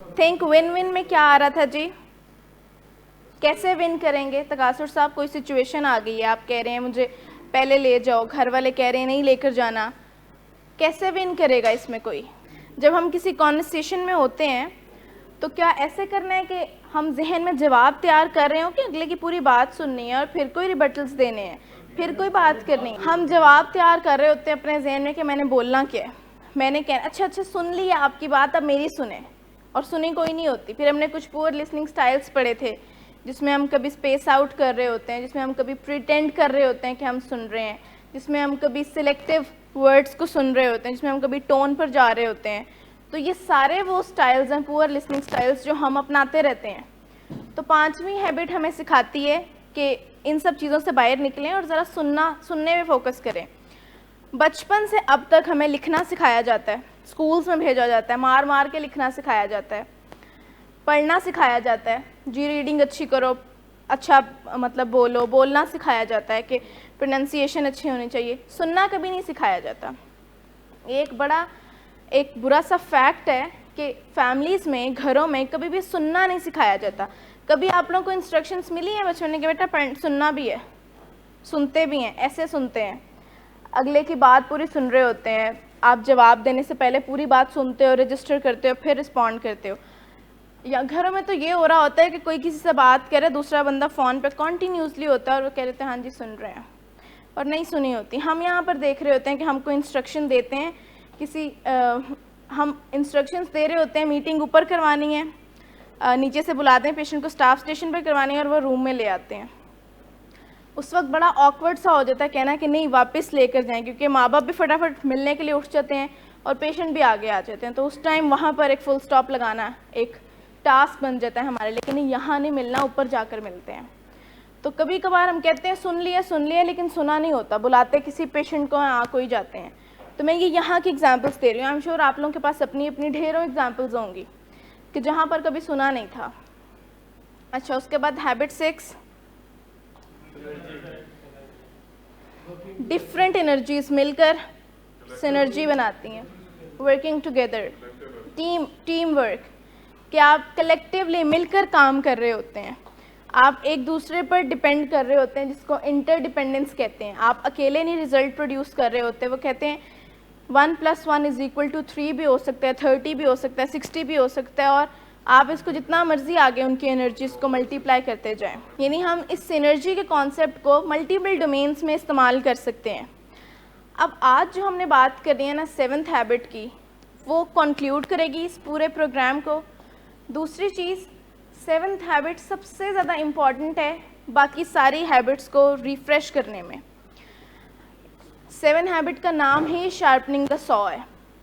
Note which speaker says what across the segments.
Speaker 1: Think one one میں کیا آ رہا تھا جی؟ کیسے ون کریں گے؟ تقاصر صاحب کوئی سچویشن آ گئی ہے، آپ کہہ رہے ہیں مجھے پہلے لے جاؤ، گھر والے کہہ رہے ہیں نہیں لے کر جانا، کیسے ون کرے گا اس میں کوئی؟ جب ہم کسی کانورسیشن میں ہوتے ہیں تو کیا ایسے کرنا ہے کہ ہم ذہن میں جواب تیار کر رہے ہوں کہ اگلے کی پوری بات سننی ہے اور پھر کوئی ریبٹلز دینے ہیں، پھر کوئی بات کرنی ہے؟ ہم جواب تیار کر رہے ہوتے ہیں اپنے ذہن میں کہ میں نے بولنا کیا ہے، میں نے کہنا اچھا سن لی ہے آپ کی بات، اب میری سنیں، اور سنی کوئی نہیں ہوتی۔ پھر ہم نے کچھ پور لسننگ سٹائلز پڑھے تھے جس میں ہم کبھی اسپیس آؤٹ کر رہے ہوتے ہیں، جس میں ہم کبھی پریٹینڈ کر رہے ہوتے ہیں کہ ہم سن رہے ہیں، جس میں ہم کبھی سلیکٹیو ورڈز کو سن رہے ہوتے ہیں، جس میں ہم کبھی ٹون پر جا رہے ہوتے ہیں۔ تو یہ سارے وہ سٹائلز ہیں، پور لسننگ سٹائلز، جو ہم اپناتے رہتے ہیں۔ تو 5ویں ہیبٹ ہمیں سکھاتی ہے کہ ان سب چیزوں سے باہر نکلیں اور ذرا سننے میں فوکس کریں۔ بچپن سے اب تک ہمیں لکھنا سکھایا جاتا ہے، اسکولس میں بھیجا جاتا ہے، مار مار کے لکھنا سکھایا جاتا ہے، پڑھنا سکھایا جاتا ہے، جی ریڈنگ اچھی کرو، اچھا مطلب بولنا سکھایا جاتا ہے کہ پروننسیشن اچھی ہونی چاہیے، سننا کبھی نہیں سکھایا جاتا۔ ایک برا سا فیکٹ ہے کہ فیملیز میں، گھروں میں کبھی بھی سننا نہیں سکھایا جاتا۔ کبھی آپ لوگوں کو انسٹرکشنز ملی ہیں بچوں نے کہ بیٹا سننا بھی ہے؟ سنتے بھی ہیں، ایسے سنتے ہیں، اگلے کی بات پوری سن رہے ہوتے ہیں، آپ جواب دینے سے پہلے پوری بات سنتے ہو، رجسٹر کرتے ہو، پھر رسپونڈ کرتے ہو۔ یا گھروں میں تو یہ ہو رہا ہوتا ہے کہ کوئی کسی سے بات کرے، دوسرا بندہ فون پہ کنٹینیوسلی ہوتا ہے اور وہ کہہ رہتے ہیں ہاں جی سن رہے ہیں، اور نہیں سنی ہوتی۔ ہم یہاں پر دیکھ رہے ہوتے ہیں کہ ہم کو انسٹرکشن دیتے ہیں، ہم انسٹرکشنز دے رہے ہوتے ہیں، میٹنگ اوپر کروانی ہے، نیچے سے بلاتے ہیں پیشنٹ کو، اسٹاف اسٹیشن پہ کروانی ہے، اور وہ روم میں لے آتے ہیں۔ اس وقت بڑا آکورڈ سا ہو جاتا ہے کہنا کہ نہیں واپس لے کر جائیں، کیونکہ ماں باپ بھی فٹافٹ ملنے کے لیے اٹھ جاتے ہیں اور پیشنٹ بھی آگے آ جاتے ہیں، تو اس ٹائم وہاں پر ایک فل سٹاپ لگانا ایک ٹاسک بن جاتا ہے ہمارے، لیکن یہاں نہیں ملنا، اوپر جا کر ملتے ہیں۔ تو کبھی کبھار ہم کہتے ہیں سن لیا لیکن سنا نہیں ہوتا، بلاتے کسی پیشنٹ کو ہاں کوئی جاتے ہیں۔ تو میں یہ یہاں کی ایگزامپلس دے رہی ہوں، آئی ایم شیور آپ لوگوں کے پاس اپنی ڈھیروں ایگزامپلز ہوں گی کہ جہاں پر کبھی سنا نہیں تھا۔ اچھا، اس کے بعد ہیبٹ 6، ڈفرینٹ انرجیز مل کر سینرجی بناتی ہیں، ورکنگ ٹوگیدر، ٹیم ورک، کہ آپ کلیکٹیولی مل کر کام کر رہے ہوتے ہیں، آپ ایک دوسرے پر ڈپینڈ کر رہے ہوتے ہیں، جس کو انٹر ڈپینڈنس کہتے ہیں۔ آپ اکیلے نہیں ریزلٹ پروڈیوس کر رہے ہوتے، وہ کہتے ہیں 1+1=3 بھی ہو سکتا ہے، 30 بھی ہو سکتا ہے، 60 بھی ہو سکتا ہے، اور آپ اس کو جتنا مرضی آگے ان کی انرجیز کو ملٹیپلائی کرتے جائیں۔ یعنی ہم اس سینرجی کے کانسیپٹ کو ملٹیپل ڈومینس میں استعمال کر سکتے ہیں۔ اب آج جو ہم نے بات کرنی ہے نا 7th ہیبٹ کی، وہ کنکلیوڈ کرے گی اس پورے پروگرام کو۔ دوسری چیز، 7th ہیبٹ سب سے زیادہ امپورٹنٹ ہے باقی ساری ہیبٹس کو ریفریش کرنے میں۔ 7 ہیبٹ کا نام ہی شارپننگ دا سو ہے۔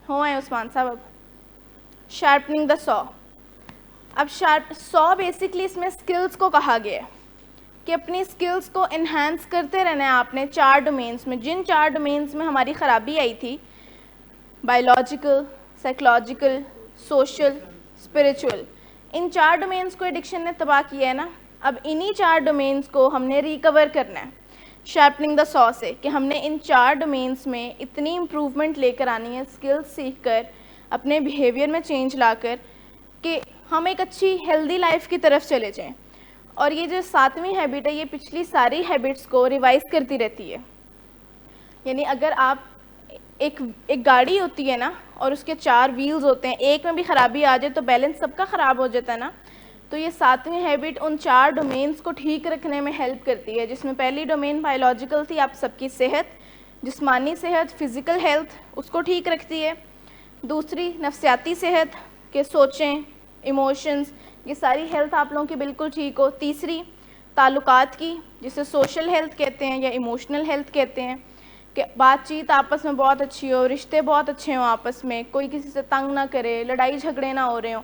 Speaker 1: ہیں عثمان صاحب؟ اب شارپننگ دا سو، اب سو بیسکلی اس میں اسکلز کو کہا گیا ہے کہ اپنی اسکلز کو انہینس کرتے رہنا ہے آپ نے 4 ڈومینس میں۔ جن 4 ڈومینس میں ہماری خرابی آئی تھی، بایولوجیکل، سائیکلوجیکل، سوشل، اسپریچول، ان 4 ڈومینس کو ایڈکشن نے تباہ کیا ہے نا۔ اب انہی 4 ڈومینس کو ہم نے ریکور کرنا ہے شارپننگ دا سو سے، کہ ہم نے ان 4 ڈومینس میں اتنی امپروومنٹ لے کر آنی ہے، اسکلز سیکھ کر، اپنے بیہیویئر میں چینج لا کر، کہ ہم ایک اچھی ہیلدی لائف کی طرف چلے جائیں۔ اور یہ جو 7ویں ہیبٹ ہے، یہ پچھلی ساری ہیبٹس کو ریوائز کرتی رہتی ہے۔ یعنی اگر آپ ایک گاڑی ہوتی ہے نا، اور اس کے 4 ویلز ہوتے ہیں، ایک میں بھی خرابی آ جائے تو بیلنس سب کا خراب ہو جاتا ہے نا۔ تو یہ 7ویں ہیبٹ ان 4 ڈومینس کو ٹھیک رکھنے میں ہیلپ کرتی ہے، جس میں پہلی ڈومین بایولوجیکل تھی، آپ سب کی صحت، جسمانی صحت، فزیکل ہیلتھ، اس کو ٹھیک رکھتی ہے۔ دوسری نفسیاتی صحت، کہ سوچیں، ایموشنز، یہ ساری ہیلتھ آپ لوگوں کی بالکل ٹھیک ہو۔ تیسری تعلقات کی، جسے سوشل ہیلتھ کہتے ہیں یا ایموشنل ہیلتھ کہتے ہیں، کہ بات چیت آپس میں بہت اچھی ہو، رشتے بہت اچھے ہوں آپس میں، کوئی کسی سے تنگ نہ کرے، لڑائی جھگڑے نہ ہو رہے ہوں۔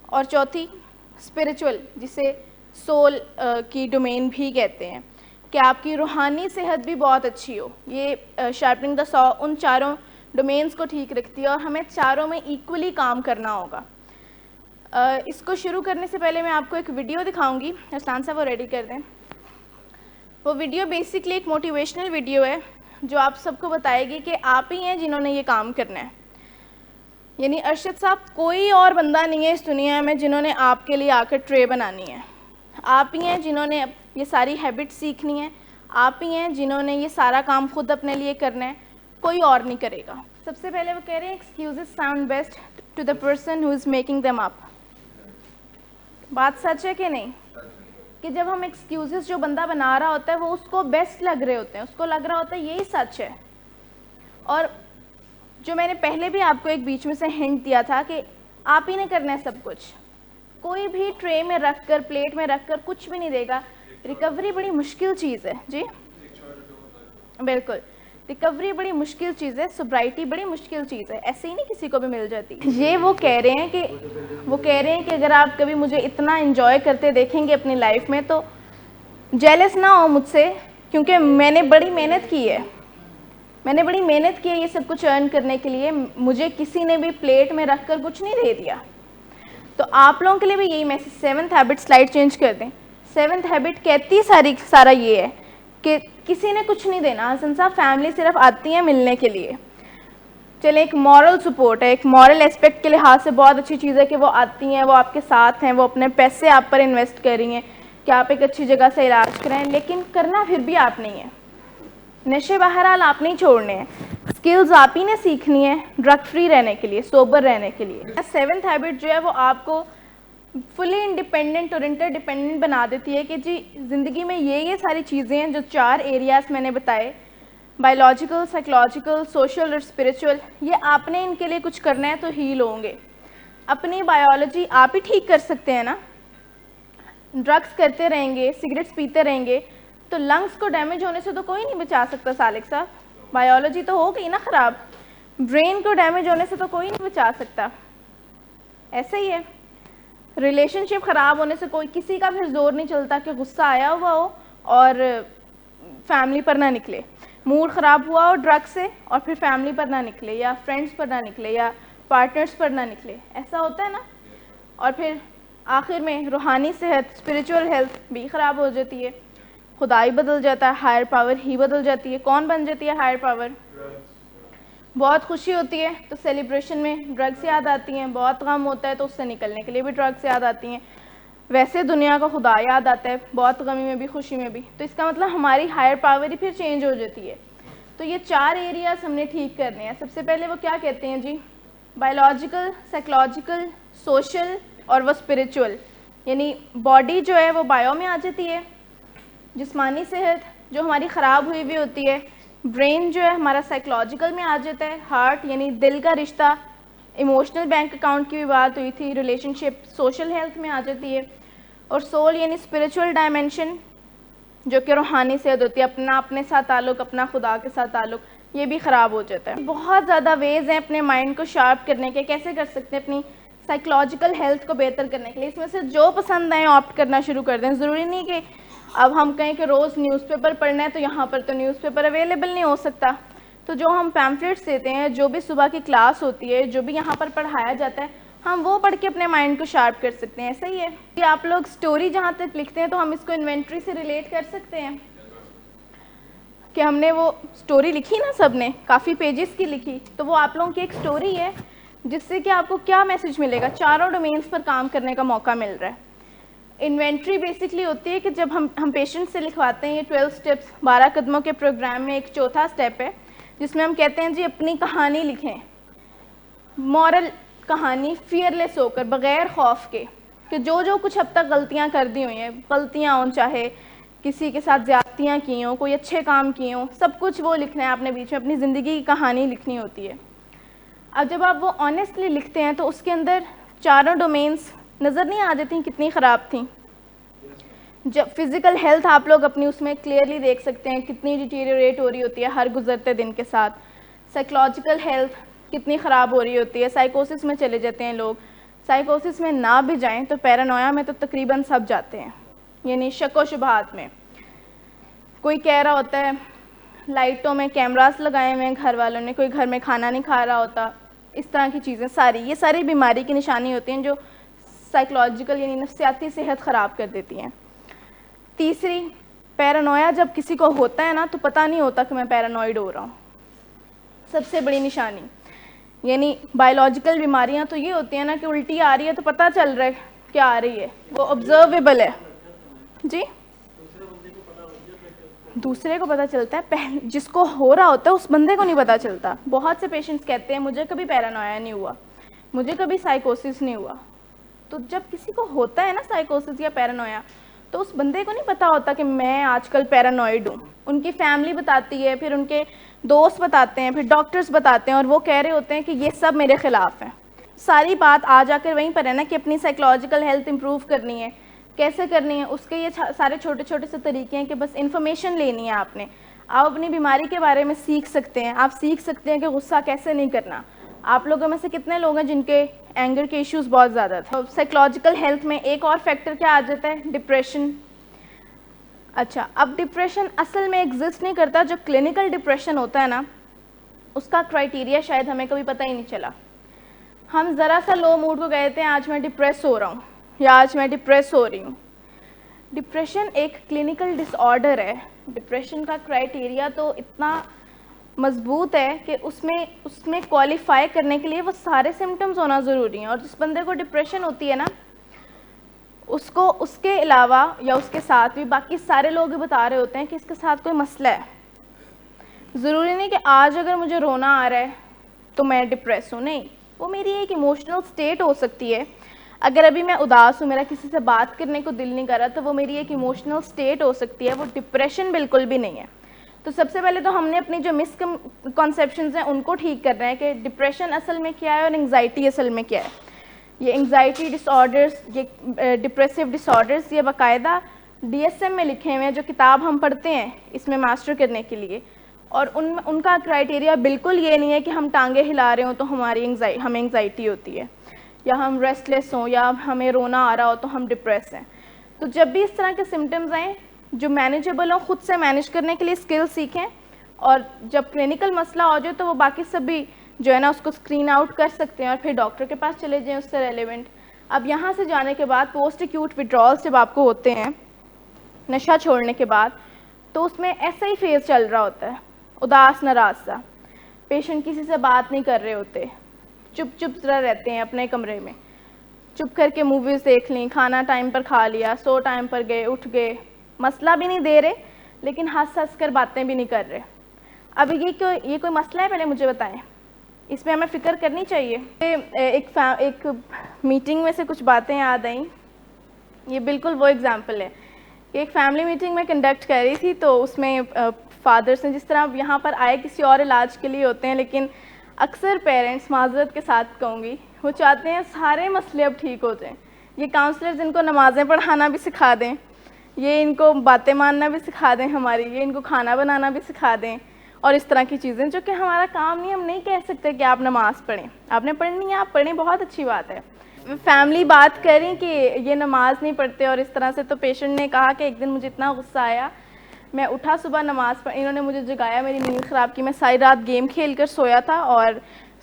Speaker 1: اور چوتھی اسپریچول، جسے سول کی ڈومین بھی کہتے ہیں، کہ آپ کی روحانی صحت بھی بہت اچھی ہو۔ یہ شارپننگ دا سو ان 4 ڈومینس کو ٹھیک رکھتی ہے، اور ہمیں 4 میں ایکولی کام کرنا ہوگا۔ اس کو شروع کرنے سے پہلے میں آپ کو ایک ویڈیو دکھاؤں گی، ارسلان صاحب وہ ریڈی کر دیں۔ وہ ویڈیو بیسکلی ایک موٹیویشنل ویڈیو ہے جو آپ سب کو بتائے گی کہ آپ ہی ہیں جنہوں نے یہ کام کرنا ہے۔ یعنی ارشد صاحب کوئی اور بندہ نہیں ہے اس دنیا میں جنہوں نے آپ کے لیے آ کر ٹرے بنانی ہے. آپ ہی ہیں جنہوں نے یہ ساری ہیبٹ سیکھنی ہے, آپ ہی ہیں جنہوں نے یہ سارا کام خود اپنے لیے کرنا ہے, کوئی اور نہیں کرے گا. سب سے پہلے وہ کہہ رہے ہیں excuses sound best to the person who is making them up. بات سچ ہے کہ نہیں, کہ جب ہم ایکسکیوزز جو بندہ بنا رہا ہوتا ہے وہ اس کو بیسٹ لگ رہے ہوتے ہیں, اس کو لگ رہا ہوتا ہے یہی سچ ہے. اور جو میں نے پہلے بھی آپ کو ایک بیچ میں سے ہنٹ دیا تھا کہ آپ ہی نے کرنا ہے سب کچھ, کوئی بھی ٹرے میں رکھ کر پلیٹ میں رکھ کر کچھ بھی نہیں دے گا. ریکوری بڑی مشکل چیز ہے. جی بالکل, ریکوری بڑی مشکل چیز ہے, سوبرائٹی بڑی مشکل چیز ہے, ایسے ہی نہیں کسی کو بھی مل جاتی. یہ وہ کہہ رہے ہیں کہ اگر آپ کبھی مجھے اتنا انجوائے کرتے دیکھیں گے اپنی لائف میں تو جیلس نہ ہو مجھ سے, کیونکہ میں نے بڑی محنت کی ہے, یہ سب کچھ ارن کرنے کے لیے. مجھے کسی نے بھی پلیٹ میں رکھ کر کچھ نہیں دے دیا. تو آپ لوگوں کے لیے بھی یہی message, 7th habit slide change کر دیں. 7th ہیبٹ کہتی سارا یہ ہے کہ کسی نے کچھ نہیں دینا. حسن صاحب فیملی صرف آتی ہیں ملنے کے لیے. چلیں ایک مورل سپورٹ ہے, ایک مورل اسپیکٹ کے لحاظ سے بہت اچھی چیز ہے کہ وہ آتی ہیں, وہ آپ کے ساتھ ہیں, وہ اپنے پیسے آپ پر انویسٹ کر رہی ہیں کہ آپ ایک اچھی جگہ سے علاج کرائیں, لیکن کرنا پھر بھی آپ نہیں ہے. نشے بہرحال آپ نہیں چھوڑنے ہیں, اسکلز آپ ہی نے سیکھنی ہے ڈرگ فری رہنے کے لیے, سوبر رہنے کے لیے. 7th ہیبٹ جو ہے وہ آپ کو فلی انڈیپینڈنٹ اور انٹر ڈیپینڈنٹ بنا دیتی ہے کہ جی زندگی میں یہ ساری چیزیں ہیں جو 4 ایریاز میں نے بتائے, بایولوجیکل, سائیکولوجیکل, سوشل اور اسپریچول, یہ آپ نے ان کے لیے کچھ کرنا ہے تو ہیل ہوں گے. اپنی بایولوجی آپ ہی ٹھیک کر سکتے ہیں نا. ڈرگس کرتے رہیں گے, سگریٹس پیتے رہیں گے تو لنگس کو ڈیمیج ہونے سے تو کوئی نہیں بچا سکتا سالک صاحب. بایولوجی تو ہو گئی نا خراب, برین کو ڈیمیج ہونے سے تو کوئی نہیں بچا سکتا. ایسے ہی ہے, ریلیشن شپ خراب ہونے سے کسی کا پھر زور نہیں چلتا کہ غصہ آیا ہوا ہو اور فیملی پر نہ نکلے, موڈ خراب ہوا ہو ڈرگ سے اور پھر فیملی پر نہ نکلے, یا فرینڈس پر نہ نکلے, یا پارٹنرس پر نہ نکلے. ایسا ہوتا ہے نا. اور پھر آخر میں روحانی صحت, اسپریچول ہیلتھ بھی خراب ہو جاتی ہے, خدائی بدل جاتا ہے, ہائر پاور ہی بدل جاتی ہے. کون بن جاتی ہے ہائر پاور؟ بہت خوشی ہوتی ہے تو سیلیبریشن میں ڈرگس یاد آتی ہیں, بہت غم ہوتا ہے تو اس سے نکلنے کے لیے بھی ڈرگس یاد آتی ہیں. ویسے دنیا کا خدا یاد آتا ہے, بہت غمی میں بھی خوشی میں بھی. تو اس کا مطلب ہماری ہائر پاور ہی پھر چینج ہو جاتی ہے. تو یہ 4 ایریاز ہم نے ٹھیک کرنے ہیں. سب سے پہلے وہ کیا کہتے ہیں جی, بایولوجیکل, سائیکولوجیکل, سوشل اور وہ اسپریچول. یعنی باڈی جو ہے وہ بایو میں آ جاتی ہے, جسمانی صحت جو ہماری خراب ہوئی ہوئی ہوتی ہے, برین جو ہے ہمارا سائیکولوجیکل میں آ جاتا ہے, ہارٹ یعنی دل کا رشتہ, ایموشنل بینک اکاؤنٹ کی بھی بات ہوئی تھی, ریلیشن شپ سوشل ہیلتھ میں آ جاتی ہے, اور سول یعنی اسپریچول ڈائمینشن جو کہ روحانی صحت ہوتی ہے, اپنے ساتھ تعلق, اپنا خدا کے ساتھ تعلق, یہ بھی خراب ہو جاتا ہے. بہت زیادہ ویز ہیں اپنے مائنڈ کو شارپ کرنے کے, کیسے کر سکتے ہیں اپنی سائیکولوجیکل ہیلتھ کو بہتر کرنے کے لیے. اس میں سے جو پسند آئیں آپٹ کرنا شروع کر دیں. ضروری نہیں کہ اب ہم کہیں کہ روز نیوز پیپر پڑھنا ہے تو یہاں پر تو نیوز پیپر اویلیبل نہیں ہو سکتا, تو جو ہم پیمفلیٹس دیتے ہیں, جو بھی صبح کی کلاس ہوتی ہے, جو بھی یہاں پر پڑھایا جاتا ہے, ہم وہ پڑھ کے اپنے مائنڈ کو شارپ کر سکتے ہیں. ایسا ہی ہے کہ آپ لوگ سٹوری جہاں تک لکھتے ہیں تو ہم اس کو انوینٹری سے ریلیٹ کر سکتے ہیں کہ ہم نے وہ سٹوری لکھی نا, سب نے کافی پیجز کی لکھی, تو وہ آپ لوگوں کی ایک سٹوری ہے جس سے کہ آپ کو کیا میسج ملے گا, 4 ڈومینس پر کام کرنے کا موقع مل رہا ہے. انوینٹری بیسکلی ہوتی ہے کہ جب ہم پیشنٹ سے لکھواتے ہیں یہ 12 سٹیپس 12 قدموں کے پروگرام میں ایک چوتھا سٹیپ ہے جس میں ہم کہتے ہیں جی اپنی کہانی لکھیں, مورل کہانی, فیئرلیس ہو کر, بغیر خوف کے, کہ جو کچھ اب تک غلطیاں کر دی ہوئی ہیں, غلطیاں ہوں, چاہے کسی کے ساتھ زیادتیاں کی ہوں, کوئی اچھے کام کیے ہوں, سب کچھ وہ لکھنا ہے آپ نے, بیچ میں اپنی زندگی کی کہانی لکھنی ہوتی ہے. اب جب آپ وہ آنیسٹلی لکھتے ہیں تو اس کے اندر 4 ڈومینس نظر نہیں آ جاتی کتنی خراب تھیں. جب فزیکل ہیلتھ آپ لوگ اپنی اس میں کلیئرلی دیکھ سکتے ہیں کتنی ڈیٹیریوریٹ ہو رہی ہوتی ہے ہر گزرتے دن کے ساتھ. سائیکولوجیکل ہیلتھ کتنی خراب ہو رہی ہوتی ہے, سائیکوسس میں چلے جاتے ہیں لوگ. سائیکوسس میں نہ بھی جائیں تو پیرانویا میں تو تقریباً سب جاتے ہیں, یعنی شک و شبہات میں. کوئی کہہ رہا ہوتا ہے لائٹوں میں کیمراز لگائے ہوئے ہیں گھر والوں نے, کوئی گھر میں کھانا نہیں کھا رہا ہوتا, اس طرح کی چیزیں ساری, یہ ساری بیماری کی نشانی ہوتی ہیں جو سائیکولوجیکل یعنی نفسیاتی صحت خراب کر دیتی ہیں. تیسری, پیرانویا جب کسی کو ہوتا ہے نا تو پتہ نہیں ہوتا کہ میں پیرانوئڈ ہو رہا ہوں, سب سے بڑی نشانی. یعنی بایولوجیکل بیماریاں تو یہ ہوتی ہیں نا کہ الٹی آ رہی ہے تو پتہ چل رہا ہے کیا آ رہی ہے, وہ آبزرویبل ہے. جی دوسرے کو پتہ چلتا ہے, جس کو ہو رہا ہوتا ہے اس بندے کو نہیں پتہ چلتا. بہت سے پیشنٹس کہتے ہیں مجھے کبھی پیرانویا نہیں ہوا, مجھے کبھی سائیکوسس نہیں ہوا. تو جب کسی کو ہوتا ہے نا سائیکوسس یا پیرانویا, تو اس بندے کو نہیں پتا ہوتا کہ میں آج کل پیرانوئڈ ہوں. ان کی فیملی بتاتی ہے, پھر ان کے دوست بتاتے ہیں, پھر ڈاکٹرز بتاتے ہیں, اور وہ کہہ رہے ہوتے ہیں کہ یہ سب میرے خلاف ہیں. ساری بات آ جا کر وہیں پر ہے نا کہ اپنی سائیکولوجیکل ہیلتھ امپروو کرنی ہے. کیسے کرنی ہے, اس کے یہ سارے چھوٹے چھوٹے سے طریقے ہیں کہ بس انفارمیشن لینی ہے آپ نے. آپ اپنی بیماری کے بارے میں سیکھ سکتے ہیں, آپ سیکھ سکتے ہیں کہ غصہ کیسے نہیں کرنا. آپ لوگوں میں سے کتنے لوگ ہیں جن کے اینگر کے ایشوز بہت زیادہ تھے. سائیکولوجیکل ہیلتھ میں ایک اور فیکٹر کیا آ جاتا ہے, ڈپریشن. اچھا, اب ڈپریشن اصل میں ایگزسٹ نہیں کرتا. جو کلینکل ڈپریشن ہوتا ہے نا, اس کا کرائٹیریا شاید ہمیں کبھی پتہ ہی نہیں چلا. ہم ذرا سا لو موڈ کو کہتے ہیں آج میں ڈپریس ہو رہا ہوں یا آج میں ڈپریس ہو رہی ہوں. ڈپریشن ایک کلینکل ڈس آرڈر ہے. ڈپریشن کا کرائٹیریا تو اتنا مضبوط ہے کہ اس میں کوالیفائی کرنے کے لیے وہ سارے سمٹمز ہونا ضروری ہیں. اور جس بندے کو ڈپریشن ہوتی ہے نا, اس کو اس کے علاوہ یا اس کے ساتھ بھی باقی سارے لوگ بتا رہے ہوتے ہیں کہ اس کے ساتھ کوئی مسئلہ ہے. ضروری نہیں کہ آج اگر مجھے رونا آ رہا ہے تو میں ڈپریس ہوں, نہیں, وہ میری ایک ایموشنل سٹیٹ ہو سکتی ہے. اگر ابھی میں اداس ہوں, میرا کسی سے بات کرنے کو دل نہیں کر رہا, تو وہ میری ایک ایموشنل سٹیٹ ہو سکتی ہے, وہ ڈپریشن بالکل بھی نہیں ہے. تو سب سے پہلے تو ہم نے اپنی جو مسکنسیپشنز ہیں ان کو ٹھیک کرنا ہے کہ ڈپریشن اصل میں کیا ہے اور انگزائٹی اصل میں کیا ہے. یہ انگزائٹی ڈس آرڈرز, یہ ڈپریسو ڈس آرڈرز, یہ باقاعدہ DSM میں لکھے ہوئے ہیں, جو کتاب ہم پڑھتے ہیں اس میں ماسٹر کرنے کے لیے. اور ان کا کرائٹیریا بالکل یہ نہیں ہے کہ ہم ٹانگیں ہلا رہے ہوں تو ہمیں انگزائٹی ہوتی ہے, یا ہم ریسٹلیس ہوں, یا ہمیں رونا آ رہا ہو تو ہم ڈپریس ہیں. تو جب بھی اس طرح کے سمٹمز آئیں جو مینیجیبل ہوں, خود سے مینیج کرنے کے لیے اسکل سیکھیں. اور جب کلینکل مسئلہ ہو جائے تو وہ باقی سب بھی جو ہے نا اس کو اسکرین آؤٹ کر سکتے ہیں, اور پھر ڈاکٹر کے پاس چلے جائیں اس سے ریلیونٹ. اب یہاں سے جانے کے بعد پوسٹ ایکیوٹ وڈرالز جب آپ کو ہوتے ہیں نشہ چھوڑنے کے بعد, تو اس میں ایسا ہی فیز چل رہا ہوتا ہے, اداس ناراض سا. پیشنٹ کسی سے بات نہیں کر رہے ہوتے, چپ چپ ذرا رہتے ہیں اپنے کمرے میں, چپ کر کے موویز دیکھ لیں, کھانا ٹائم پر کھا لیا, سو ٹائم پر گئے, اٹھ گئے, مسئلہ بھی نہیں دے رہے لیکن ہنس ہنس کر باتیں بھی نہیں کر رہے. اب یہ کوئی مسئلہ ہے, پہلے مجھے بتائیں, اس میں ہمیں فکر کرنی چاہیے. ایک میٹنگ میں سے کچھ باتیں یاد آئیں. یہ بالکل وہ ایگزامپل ہے کہ ایک فیملی میٹنگ میں کنڈکٹ کر رہی تھی, تو اس میں فادرس نے, جس طرح یہاں پر آئے کسی اور علاج کے لیے ہوتے ہیں, لیکن اکثر پیرنٹس معذرت کے ساتھ کہوں گی وہ چاہتے ہیں سارے مسئلے اب ٹھیک ہو جائیں. یہ کاؤنسلرز ان کو نمازیں پڑھانا بھی سکھا دیں, یہ ان کو باتیں ماننا بھی سکھا دیں ہماری, یہ ان کو کھانا بنانا بھی سکھا دیں, اور اس طرح کی چیزیں جو کہ ہمارا کام نہیں. ہم نہیں کہہ سکتے کہ آپ نماز پڑھیں, آپ نے پڑھنی ہے آپ پڑھیں, بہت اچھی بات ہے. فیملی بات کریں کہ یہ نماز نہیں پڑھتے اور اس طرح سے. تو پیشنٹ نے کہا کہ ایک دن مجھے اتنا غصہ آیا, میں اٹھا صبح نماز پڑھ, انہوں نے مجھے جگایا, میری نیند خراب کی, میں ساری رات گیم کھیل کر سویا تھا اور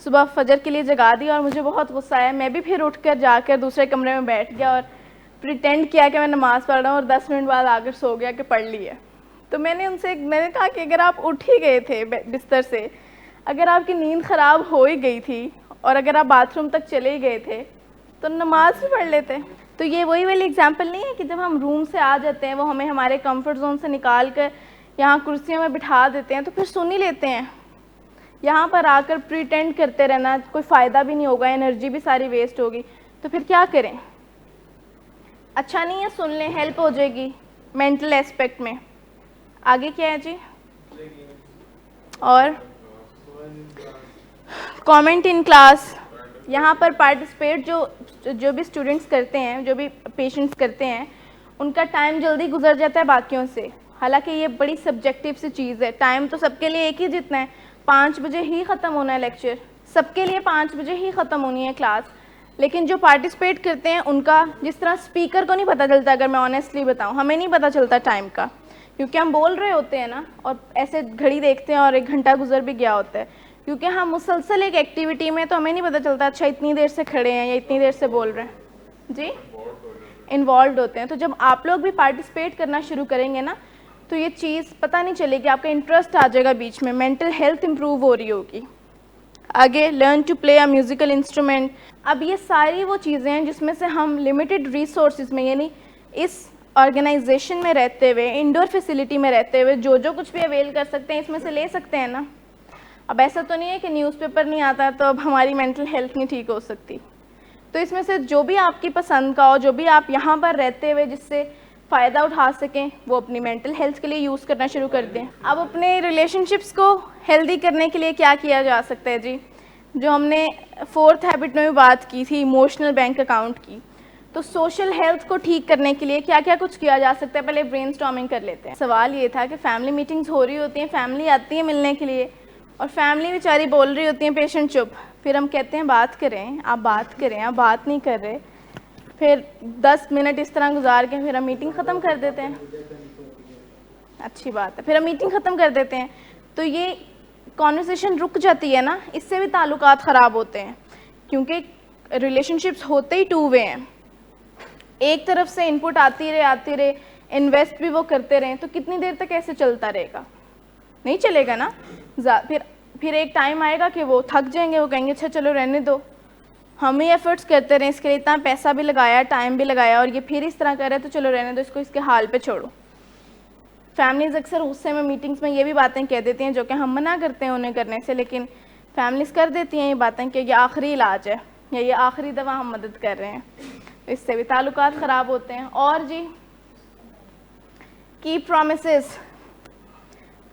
Speaker 1: صبح فجر کے لیے جگا دیا, اور مجھے بہت غصہ آیا. میں بھی پھر اٹھ کر جا کر دوسرے کمرے میں بیٹھ گیا اور پریٹینڈ کیا کہ میں نماز پڑھ رہا ہوں, اور 10 منٹ بعد آ کر سو گیا کہ پڑھ لی ہے. تو میں نے کہا کہ اگر آپ اٹھ ہی گئے تھے بستر سے, اگر آپ کی نیند خراب ہو ہی گئی تھی, اور اگر آپ باتھ روم تک چلے گئے تھے تو نماز بھی پڑھ لیتے. تو یہ وہی والی ایگزامپل نہیں ہے کہ جب ہم روم سے آ جاتے ہیں, وہ ہمیں ہمارے کمفرٹ زون سے نکال کر یہاں کرسیوں میں بٹھا دیتے ہیں, تو پھر سن ہی لیتے ہیں. یہاں پر آ کر پریٹینڈ کرتے رہنا کوئی فائدہ بھی نہیں ہوگا, انرجی بھی ساری ویسٹ ہوگی. تو پھر کیا کریں؟ اچھا نہیں ہے, سن لیں, ہیلپ ہو جائے گی مینٹل اسپیکٹ میں. آگے کیا ہے جی؟ اور کامنٹ ان کلاس. یہاں پر پارٹیسپیٹ جو بھی اسٹوڈنٹس کرتے ہیں, جو بھی پیشنٹس کرتے ہیں, ان کا ٹائم جلدی گزر جاتا ہے باقیوں سے. حالانکہ یہ بڑی سبجیکٹیو سی چیز ہے. ٹائم تو سب کے لیے ایک ہی جتنا ہے, 5 بجے ہی ختم ہونا ہے لیکچر, سب کے لیے 5 بجے ہی ختم ہونی ہے کلاس. لیکن جو پارٹیسپیٹ کرتے ہیں ان کا, جس طرح اسپیکر کو نہیں پتہ چلتا, اگر میں آنیسٹلی بتاؤں, ہمیں نہیں پتہ چلتا ٹائم کا, کیونکہ ہم بول رہے ہوتے ہیں نا, اور ایسے گھڑی دیکھتے ہیں اور 1 گھنٹہ گزر بھی گیا ہوتا ہے, کیونکہ ہم مسلسل ایک ایکٹیویٹی میں, تو ہمیں نہیں پتہ چلتا اچھا اتنی دیر سے کھڑے ہیں یا اتنی دیر سے بول رہے ہیں. جی انوالوڈ ہوتے ہیں. تو جب آپ لوگ بھی پارٹیسپیٹ کرنا شروع کریں گے نا, تو یہ چیز پتہ نہیں چلے گی, آپ کا انٹرسٹ آ جائے گا بیچ میں, مینٹل ہیلتھ امپروو ہو رہی ہوگی. آگے learn to play a musical instrument. اب یہ ساری وہ چیزیں ہیں جس میں سے ہم لمیٹڈ ریسورسز میں یعنی اس آرگنائزیشن میں رہتے ہوئے انڈور فیسلٹی میں رہتے ہوئے جو کچھ بھی اویل کر سکتے ہیں اس میں سے لے سکتے ہیں نا. اب ایسا تو نہیں ہے کہ نیوز پیپر نہیں آتا تو اب ہماری مینٹل ہیلتھ نہیں ٹھیک ہو سکتی. تو اس میں سے جو بھی آپ کی پسند کا ہو, جو بھی آپ یہاں پر رہتے ہوئے جس سے فائدہ اٹھا سکیں, وہ اپنی مینٹل ہیلتھ کے لیے یوز کرنا شروع کر دیں. اب اپنے ریلیشن شپس کو ہیلدی کرنے کے لیے کیا کیا جا سکتا ہے جی؟ جو ہم نے 4th ہیبٹ میں بھی بات کی تھی ایموشنل بینک اکاؤنٹ کی. تو سوشل ہیلتھ کو ٹھیک کرنے کے لیے کیا کیا کچھ کیا جا سکتا ہے, پہلے برین اسٹارمنگ کر لیتے ہیں. سوال یہ تھا کہ فیملی میٹنگز ہو رہی ہوتی ہیں, فیملی آتی ہے ملنے کے لیے اور فیملی بیچاری بول رہی ہوتی ہیں پیشنٹ چپ, پھر ہم کہتے ہیں بات کریں, آپ بات کریں, آپ بات نہیں کر رہے, پھر 10 منٹ اس طرح گزار کے پھر ہم میٹنگ ختم کر دیتے ہیں. اچھی بات ہے, پھر ہم میٹنگ ختم کر دیتے ہیں. تو یہ کانورسیشن رک جاتی ہے نا, اس سے بھی تعلقات خراب ہوتے ہیں کیونکہ ریلیشن شپس ہوتے ہی 2 وے ہیں. ایک طرف سے ان پٹ آتی رہے, انویسٹ بھی وہ کرتے رہیں, تو کتنی دیر تک ایسے چلتا رہے گا؟ نہیں چلے گا نا. پھر ایک ٹائم آئے گا کہ وہ تھک جائیں گے, وہ کہیں گے اچھا چلو رہنے دو, ہم ہی ایفرٹس کرتے رہیں اس کے لیے, اتنا پیسہ بھی لگایا, ٹائم بھی لگایا, اور یہ پھر اس طرح کر رہے تو چلو رہنے دو, اس کو اس کے حال پہ چھوڑو. فیملیز اکثر غصے میں میٹنگز میں یہ بھی باتیں کہہ دیتی ہیں جو کہ ہم منع کرتے ہیں انہیں کرنے سے, لیکن فیملیز کر دیتی ہیں یہ باتیں کہ یہ آخری علاج ہے یا یہ آخری دوا ہم مدد کر رہے ہیں. اس سے بھی تعلقات خراب ہوتے ہیں. اور جی کیپ پرومسز,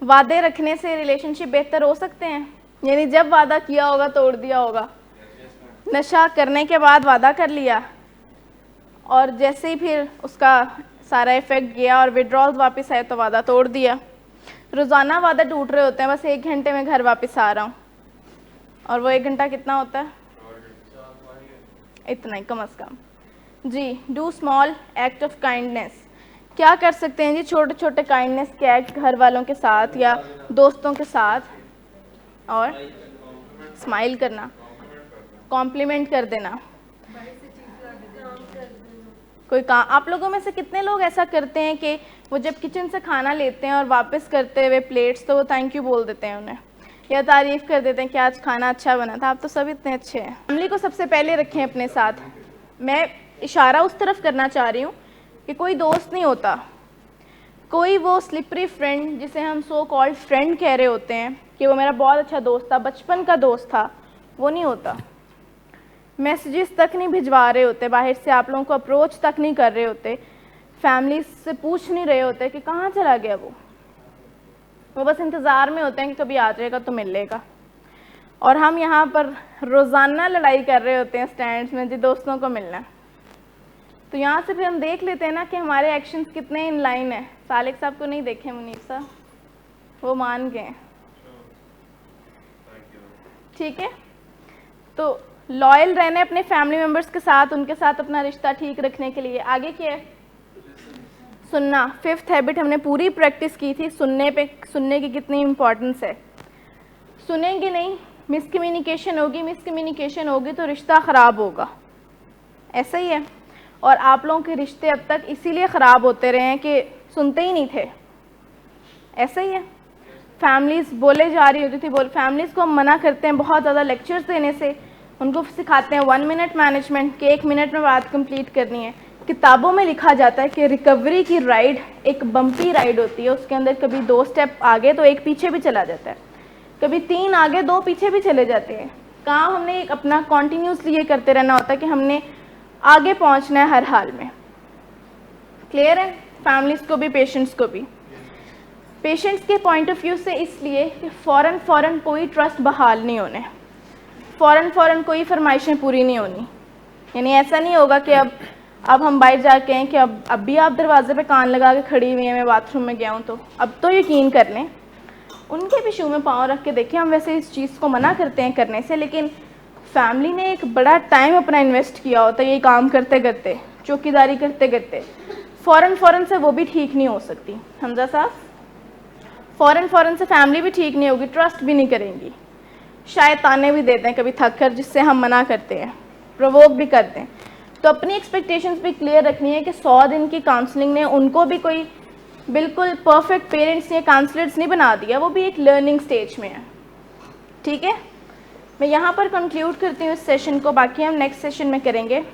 Speaker 1: وعدے رکھنے سے ریلیشن شپ بہتر ہو سکتے ہیں. یعنی جب وعدہ کیا ہوگا توڑ دیا ہوگا, نشہ کرنے کے بعد وعدہ کر لیا اور جیسے ہی پھر اس کا سارا ایفیکٹ گیا اور وڈرال واپس آئے تو وعدہ توڑ دیا. روزانہ وعدہ ٹوٹ رہے ہوتے ہیں, بس 1 گھنٹے میں گھر واپس آ رہا ہوں, اور وہ 1 گھنٹہ کتنا ہوتا ہے؟ اتنا ہی کم از کم. جی do small act of kindness. کیا کر سکتے ہیں جی چھوٹے چھوٹے کائنڈنیس کے ایکٹ گھر والوں کے ساتھ یا دوستوں کے ساتھ؟ اور اسمائل کرنا, کمپلیمنٹ کر دینا, کوئی کام. آپ لوگوں میں سے کتنے لوگ ایسا کرتے ہیں کہ وہ جب کچن سے کھانا لیتے ہیں اور واپس کرتے ہوئے پلیٹس تو وہ تھینک یو بول دیتے ہیں انہیں, یا تعریف کر دیتے ہیں کہ آج کھانا اچھا بنا تھا. آپ تو سب اتنے اچھے ہیں. فیملی کو سب سے پہلے رکھیں اپنے ساتھ. میں اشارہ اس طرف کرنا چاہ رہی ہوں کہ کوئی دوست نہیں ہوتا, کوئی وہ سلپری فرینڈ جسے ہم سو کالڈ فرینڈ کہہ رہے ہوتے ہیں کہ وہ میرا بہت اچھا دوست تھا, بچپن کا دوست تھا, وہ نہیں ہوتا. میسیجز تک نہیں بھجوا رہے ہوتے, باہر سے آپ لوگوں کو اپروچ تک نہیں کر رہے ہوتے, فیملی سے پوچھ نہیں رہے ہوتے کہ کہاں چلا گیا وہ بس انتظار میں ہوتے ہیں کہ کبھی آ جائے گا تو مل لے گا. اور ہم یہاں پر روزانہ لڑائی کر رہے ہوتے ہیں اسٹینڈس میں جی دوستوں کو ملنا. تو یہاں سے پھر ہم دیکھ لیتے ہیں نا کہ ہمارے ایکشنز کتنے ان لائن ہیں. سالک صاحب کو نہیں دیکھے منیر صاحب, وہ مان گئے. ٹھیک ہے, تو لائل رہنے اپنے فیملی ممبرس کے ساتھ, ان کے ساتھ اپنا رشتہ ٹھیک رکھنے کے لیے. آگے کیا ہے؟ سننا. 5th ہیبٹ ہم نے پوری پریکٹس کی تھی سننے کی کتنی امپورٹنس ہے. سنیں گے نہیں, مس کمیونیکیشن ہوگی تو رشتہ خراب ہوگا. ایسا ہی ہے. اور آپ لوگوں کے رشتے اب تک اسی لیے خراب ہوتے رہے ہیں کہ سنتے ہی نہیں تھے. ایسا ہی ہے. فیملیز بولے جا رہی ہوتی تھی, فیملیز کو ہم منع کرتے ہیں بہت زیادہ لیکچرز دینے سے, ان کو سکھاتے ہیں 1 منٹ مینجمنٹ کہ 1 منٹ میں بات کمپلیٹ کرنی ہے. کتابوں میں لکھا جاتا ہے کہ ریکوری کی رائڈ ایک بمپی رائڈ ہوتی ہے, اس کے اندر کبھی 2 سٹیپ آگے تو 1 پیچھے بھی چلا جاتا ہے, کبھی 3 آگے 2 پیچھے بھی چلے جاتے ہیں. کام ہم نے اپنا کنٹینیوسلی یہ کرتے رہنا ہوتا ہے کہ ہم نے آگے پہنچنا ہے ہر حال میں. کلیئر ہے؟ فیملیز کو بھی پیشنٹس کو بھی. پیشنٹس کے پوائنٹ آف ویو سے اس لیے کہ فوراً کوئی ٹرسٹ بحال نہیں ہونے, فوراً کوئی فرمائشیں پوری نہیں ہونی. یعنی ایسا نہیں ہوگا کہ اب ہم باہر جا کے ہیں کہ اب بھی آپ دروازے پہ کان لگا کے کھڑی ہوئی ہیں, میں باتھ روم میں گیا ہوں تو اب تو یقین کر لیں. ان کے بھی شو میں پاؤں رکھ کے دیکھیں. ہم ویسے اس چیز کو منع کرتے ہیں کرنے سے, لیکن فیملی نے ایک بڑا ٹائم اپنا انویسٹ کیا ہوتا ہے یہ کام کرتے کرتے, چوکیداری کرتے کرتے. فوراً سے وہ بھی ٹھیک نہیں ہو سکتی. حمزہ صاحب, فوراً سے فیملی بھی ٹھیک نہیں ہوگی, ٹرسٹ بھی نہیں کریں گی. شاید تانے بھی دیتے ہیں کبھی تھک کر, جس سے ہم منع کرتے ہیں, پرووک بھی کرتے ہیں. تو اپنی ایکسپیکٹیشنز بھی کلیئر رکھنی ہے کہ 100 دن کی کاؤنسلنگ نے ان کو بھی کوئی بالکل پرفیکٹ پیرنٹس یا کاؤنسلرز نہیں بنا دیا, وہ بھی ایک لرننگ سٹیج میں ہے. ٹھیک ہے, میں یہاں پر کنکلیوڈ کرتی ہوں اس سیشن کو, باقی ہم نیکسٹ سیشن میں کریں گے.